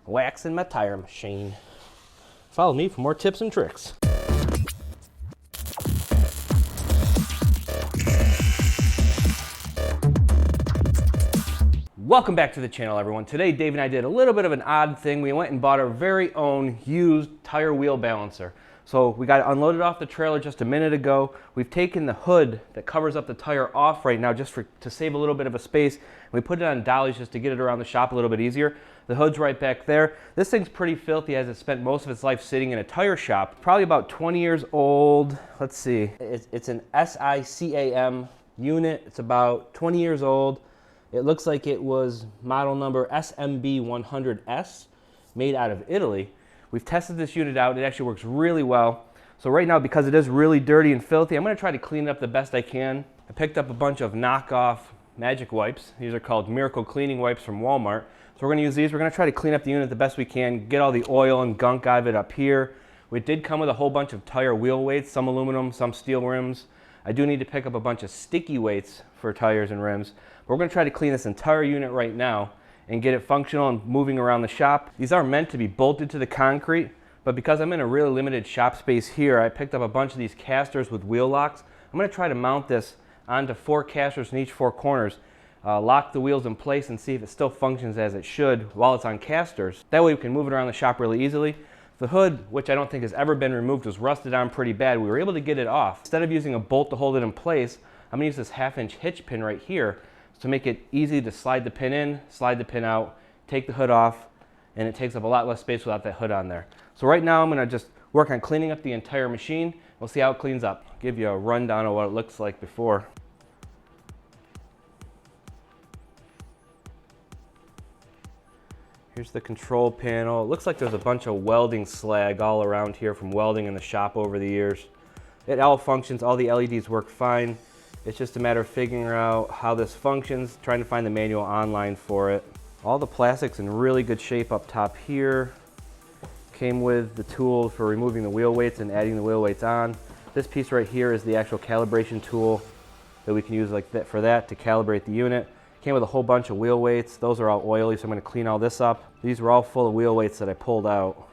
waxing my tire machine. Follow me for more tips and tricks. Welcome back to the channel, everyone. Today, Dave and I did a little bit of an odd thing. We went and bought our very own used tire wheel balancer. So we got it unloaded off the trailer just a minute ago. We've taken the hood that covers up the tire off right now just to save a little bit of a space. We put it on dollies just to get it around the shop a little bit easier. The hood's right back there. This thing's pretty filthy as it spent most of its life sitting in a tire shop. Probably about 20 years old. Let's see. It's an SICAM unit. It's about 20 years old. It looks like it was model number SMB100S, made out of Italy. We've tested this unit out. It actually works really well. So right now, because it is really dirty and filthy, I'm going to try to clean it up the best I can. I picked up a bunch of knockoff magic wipes. These are called Miracle Cleaning Wipes from Walmart. So we're going to use these. We're going to try to clean up the unit the best we can, get all the oil and gunk out of it up here. We did come with a whole bunch of tire wheel weights, some aluminum, some steel rims. I do need to pick up a bunch of sticky weights for tires and rims. But we're going to try to clean this entire unit right now and get it functional and moving around the shop. These are meant to be bolted to the concrete, but because I'm in a really limited shop space here, I picked up a bunch of these casters with wheel locks. I'm going to try to mount this onto 4 casters in each 4 corners, lock the wheels in place and see if it still functions as it should while it's on casters. That way we can move it around the shop really easily. The hood, which I don't think has ever been removed, was rusted on pretty bad. We were able to get it off. Instead of using a bolt to hold it in place, I'm going to use this 1/2-inch hitch pin right here to make it easy to slide the pin in, slide the pin out, take the hood off, and it takes up a lot less space without that hood on there. So right now I'm going to just work on cleaning up the entire machine. We'll see how it cleans up. I'll give you a rundown of what it looks like before. Here's the control panel. It looks like there's a bunch of welding slag all around here from welding in the shop over the years. It all functions, all the LEDs work fine. It's just a matter of figuring out how this functions, trying to find the manual online for it. All the plastic's in really good shape up top here. Came with the tool for removing the wheel weights and adding the wheel weights on. This piece right here is the actual calibration tool that we can use like that for that to calibrate the unit. Came with a whole bunch of wheel weights. Those are all oily, so I'm going to clean all this up. These were all full of wheel weights that I pulled out.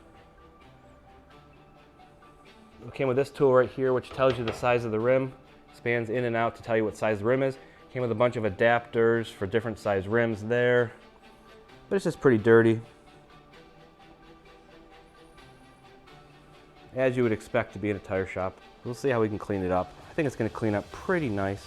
It came with this tool right here, which tells you the size of the rim. Spans in and out to tell you what size the rim is. Came with a bunch of adapters for different size rims there. But it's just pretty dirty, as you would expect to be in a tire shop. We'll see how we can clean it up. I think it's going to clean up pretty nice.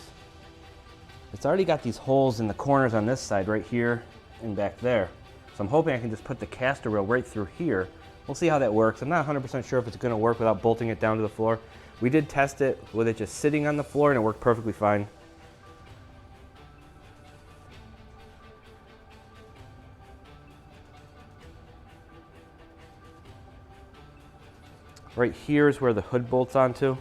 It's already got these holes in the corners on this side right here and back there. So I'm hoping I can just put the caster wheel right through here. We'll see how that works. I'm not 100% sure if it's going to work without bolting it down to the floor. We did test it with it just sitting on the floor and it worked perfectly fine. Right here is where the hood bolts onto.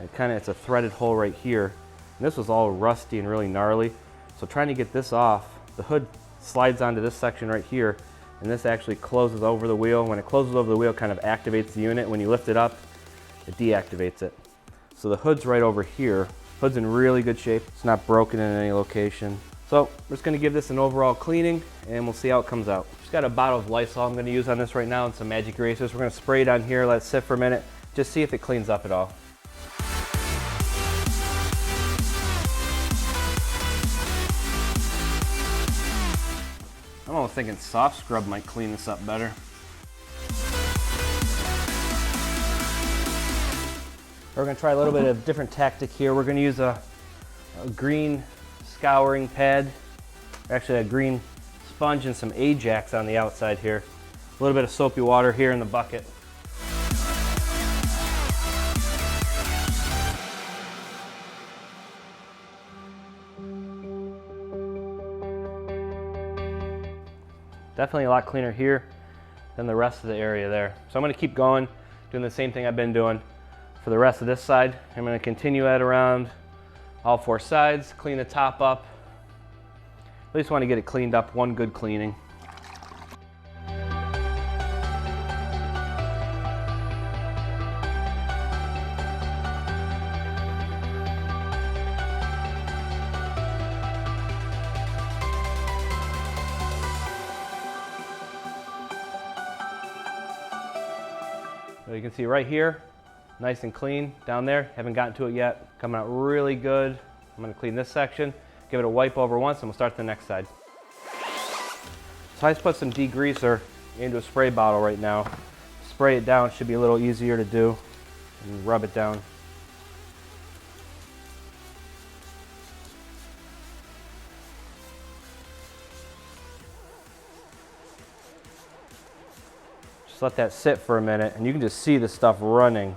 It's a threaded hole right here. And this was all rusty and really gnarly. So trying to get this off, the hood slides onto this section right here, and this actually closes over the wheel. When it closes over the wheel, it kind of activates the unit. When you lift it up, it deactivates it. So the hood's right over here. Hood's in really good shape. It's not broken in any location. So we're just going to give this an overall cleaning and we'll see how it comes out. Just got a bottle of Lysol I'm going to use on this right now and some magic erasers. We're going to spray it on here, let it sit for a minute, just see if it cleans up at all. I'm almost thinking soft scrub might clean this up better. We're going to try a little bit of different tactic here. We're going to use a green scouring pad, actually a green sponge and some Ajax on the outside here. A little bit of soapy water here in the bucket. Definitely a lot cleaner here than the rest of the area there. So I'm going to keep going, doing the same thing I've been doing for the rest of this side. I'm going to continue that around all 4 sides, clean the top up. I just want to get it cleaned up, one good cleaning. So you can see right here, nice and clean. Down there, haven't gotten to it yet. Coming out really good. I'm gonna clean this section, give it a wipe over once, and we'll start the next side. So I just put some degreaser into a spray bottle right now. Spray it down, should be a little easier to do, and rub it down. Just let that sit for a minute, and you can just see the stuff running.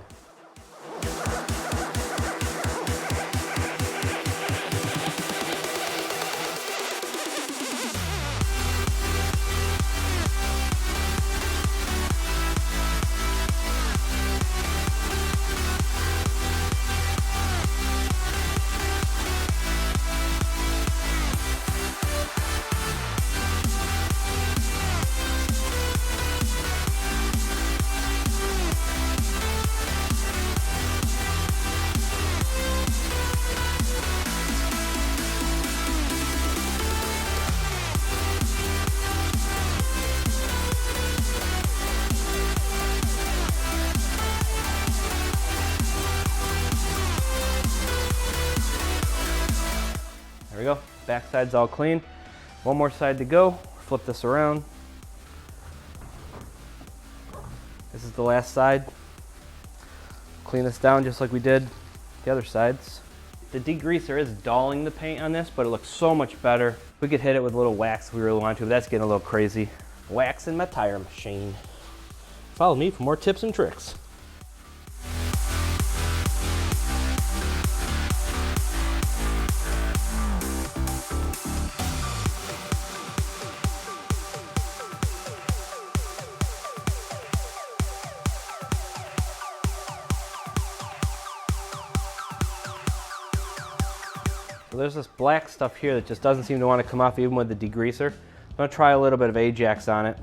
There we go, back side's all clean. One more side to go, flip this around. This is the last side. Clean this down just like we did the other sides. The degreaser is dulling the paint on this, but it looks so much better. We could hit it with a little wax if we really want to, but that's getting a little crazy. Wax in my tire machine. Follow me for more tips and tricks. So there's this black stuff here that just doesn't seem to want to come off even with the degreaser. I'm going to try a little bit of Ajax on it.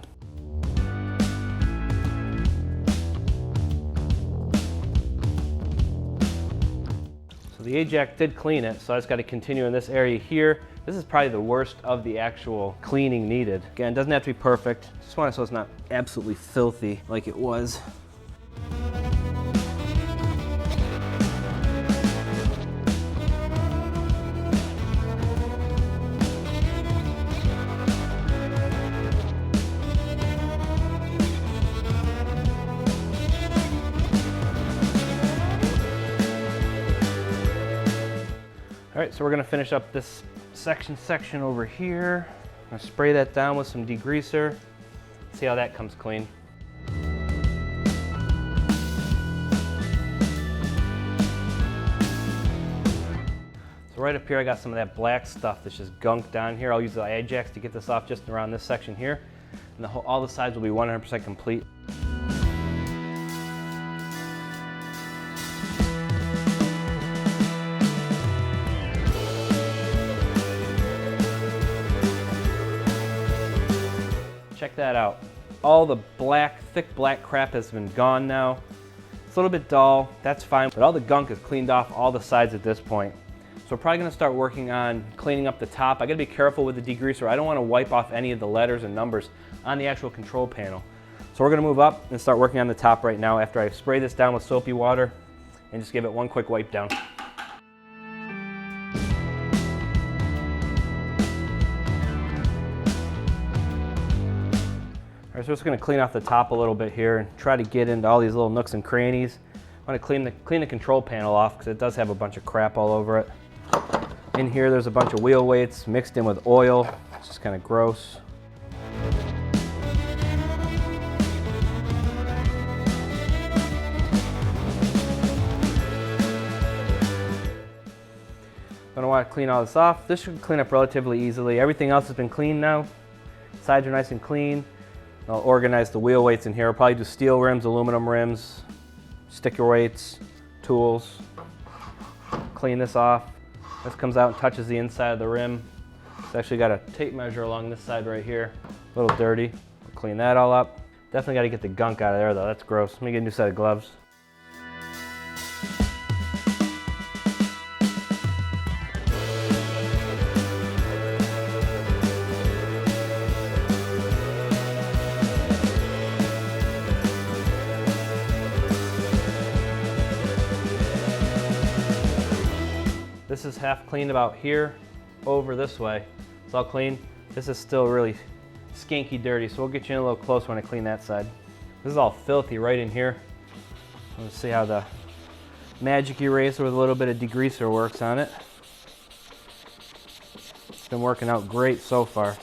So the Ajax did clean it, so I just got to continue in this area here. This is probably the worst of the actual cleaning needed. Again, it doesn't have to be perfect. Just want it so it's not absolutely filthy like it was. All right, so we're gonna finish up this section over here. I'm gonna spray that down with some degreaser. See how that comes clean. So right up here, I got some of that black stuff that's just gunked down here. I'll use the Ajax to get this off just around this section here. And all the sides will be 100% complete. Check that out. All the black, thick black crap has been gone now. It's a little bit dull, that's fine, but all the gunk is cleaned off all the sides at this point. So we're probably gonna start working on cleaning up the top. I gotta be careful with the degreaser. I don't wanna wipe off any of the letters and numbers on the actual control panel. So we're gonna move up and start working on the top right now after I spray this down with soapy water and just give it one quick wipe down. All right, so we're just gonna clean off the top a little bit here and try to get into all these little nooks and crannies. I wanna clean the control panel off because it does have a bunch of crap all over it. In here, there's a bunch of wheel weights mixed in with oil. It's just kind of gross. I don't want to clean all this off. This should clean up relatively easily. Everything else has been cleaned now. Sides are nice and clean. I'll organize the wheel weights in here. I'll probably do steel rims, aluminum rims, sticker weights, tools. Clean this off. This comes out and touches the inside of the rim. It's actually got a tape measure along this side right here. A little dirty. I'll clean that all up. Definitely got to get the gunk out of there though. That's gross. Let me get a new set of gloves. This is half cleaned about here, over this way. It's all clean. This is still really skanky dirty, so we'll get you in a little closer when I clean that side. This is all filthy right in here. Let's see how the magic eraser with a little bit of degreaser works on it. It's been working out great so far.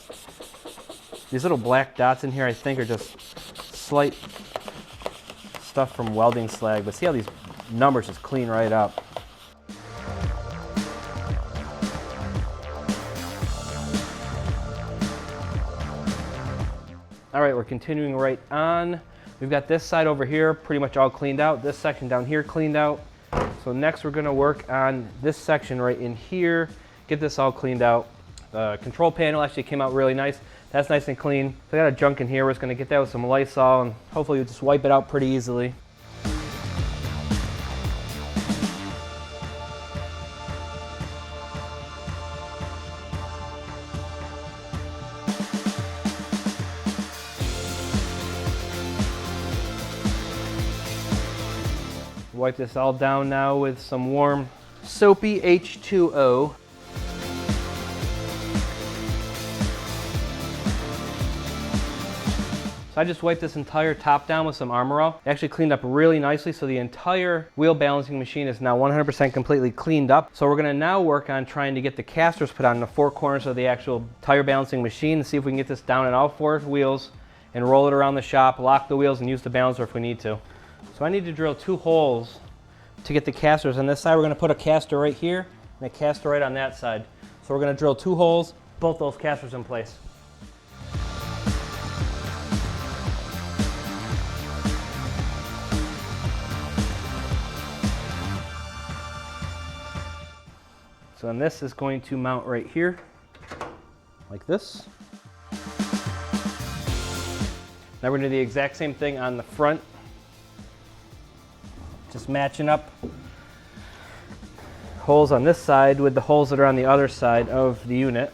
These little black dots in here I think are just slight stuff from welding slag, but see how these numbers just clean right up. All right, we're continuing right on. We've got this side over here pretty much all cleaned out. This section down here cleaned out. So next we're gonna work on this section right in here, get this all cleaned out. The control panel actually came out really nice. That's nice and clean. So I got a junk in here. We're just gonna get that with some Lysol and hopefully we'll just wipe it out pretty easily. Wipe this all down now with some warm soapy H2O. So I just wiped this entire top down with some Armor All. It actually cleaned up really nicely, so the entire wheel balancing machine is now 100% completely cleaned up. So we're gonna now work on trying to get the casters put on the four corners of the actual tire balancing machine and see if we can get this down in all four wheels and roll it around the shop, lock the wheels and use the balancer if we need to. So I need to drill 2 holes to get the casters. On this side we're gonna put a caster right here and a caster right on that side. So we're gonna drill 2 holes, both those casters in place. So then this is going to mount right here, like this. Now we're gonna do the exact same thing on the front. Just matching up holes on this side with the holes that are on the other side of the unit.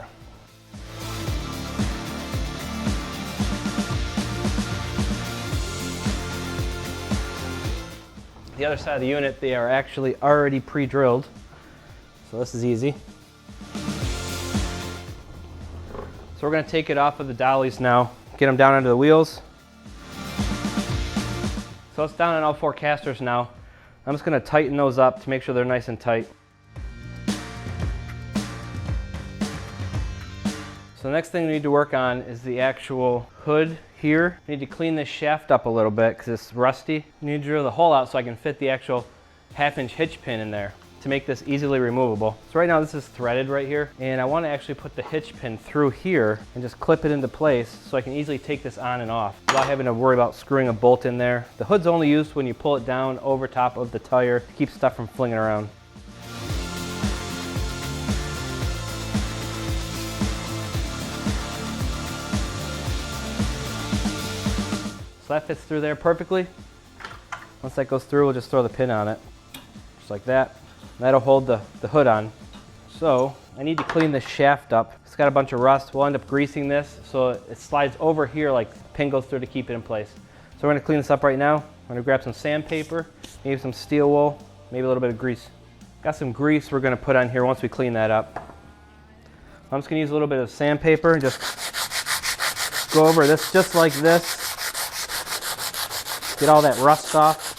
The other side of the unit, they are actually already pre-drilled. So this is easy. So we're going to take it off of the dollies now, get them down under the wheels. So it's down on all 4 casters now. I'm just going to tighten those up to make sure they're nice and tight. So the next thing we need to work on is the actual hood here. We need to clean this shaft up a little bit because it's rusty. You need to drill the hole out so I can fit the actual 1/2-inch hitch pin in there to make this easily removable. So right now this is threaded right here, and I want to actually put the hitch pin through here and just clip it into place so I can easily take this on and off without having to worry about screwing a bolt in there. The hood's only used when you pull it down over top of the tire to keep stuff from flinging around. So that fits through there perfectly. Once that goes through, we'll just throw the pin on it, just like that. That'll hold the hood on. So I need to clean this shaft up. It's got a bunch of rust. We'll end up greasing this so it slides over here like the pin goes through to keep it in place. So we're gonna clean this up right now. I'm gonna grab some sandpaper, maybe some steel wool, maybe a little bit of grease. Got some grease we're gonna put on here once we clean that up. I'm just gonna use a little bit of sandpaper and just go over this just like this. Get all that rust off.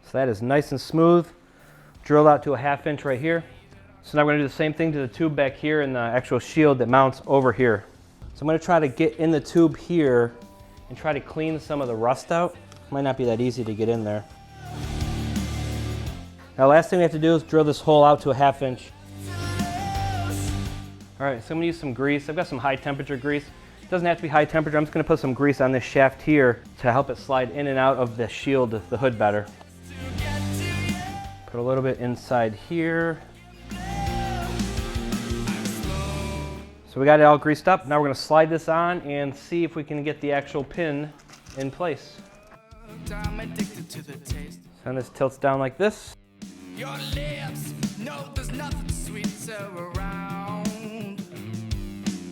So that is nice and smooth, drilled out to a 1/2 inch right here. So now we're gonna do the same thing to the tube back here and the actual shield that mounts over here. So I'm gonna try to get in the tube here and try to clean some of the rust out. Might not be that easy to get in there. Now last thing we have to do is drill this hole out to a 1/2 inch. All right, so I'm gonna use some grease. I've got some high temperature grease. It doesn't have to be high temperature. I'm just gonna put some grease on this shaft here to help it slide in and out of the shield, the hood better. Put a little bit inside here. So we got it all greased up. Now we're gonna slide this on and see if we can get the actual pin in place. And this tilts down like this. Your lips, no, there's nothing sweeter around.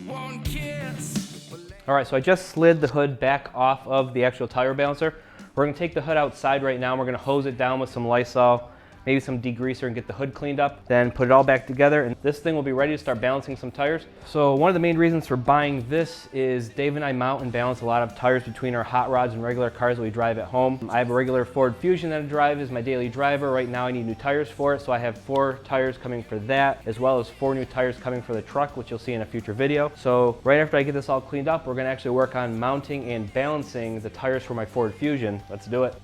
One kiss will All right, so I just slid the hood back off of the actual tire balancer. We're gonna take the hood outside right now. We're gonna hose it down with some Lysol, maybe some degreaser, and get the hood cleaned up. Then put it all back together, and this thing will be ready to start balancing some tires. So one of the main reasons for buying this is Dave and I mount and balance a lot of tires between our hot rods and regular cars that we drive at home. I have a regular Ford Fusion that I drive as my daily driver. Right now I need new tires for it, so I have 4 tires coming for that, as well as 4 new tires coming for the truck, which you'll see in a future video. So right after I get this all cleaned up, we're gonna actually work on mounting and balancing the tires for my Ford Fusion. Let's do it.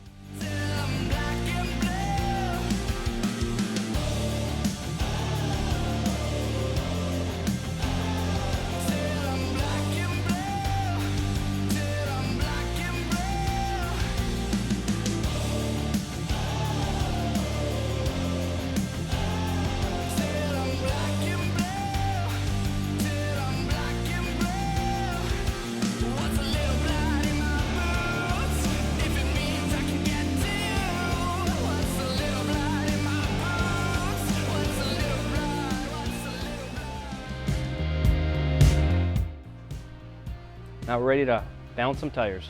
Now we're ready to balance some tires.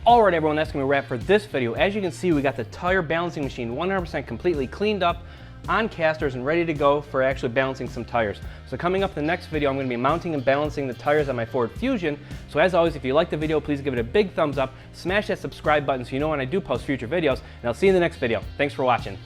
All right, everyone, that's gonna be a wrap for this video. As you can see, we got the tire balancing machine 100% completely cleaned up on casters and ready to go for actually balancing some tires. So coming up in the next video, I'm gonna be mounting and balancing the tires on my Ford Fusion. So as always, if you like the video, please give it a big thumbs up, smash that subscribe button so you know when I do post future videos, and I'll see you in the next video. Thanks for watching.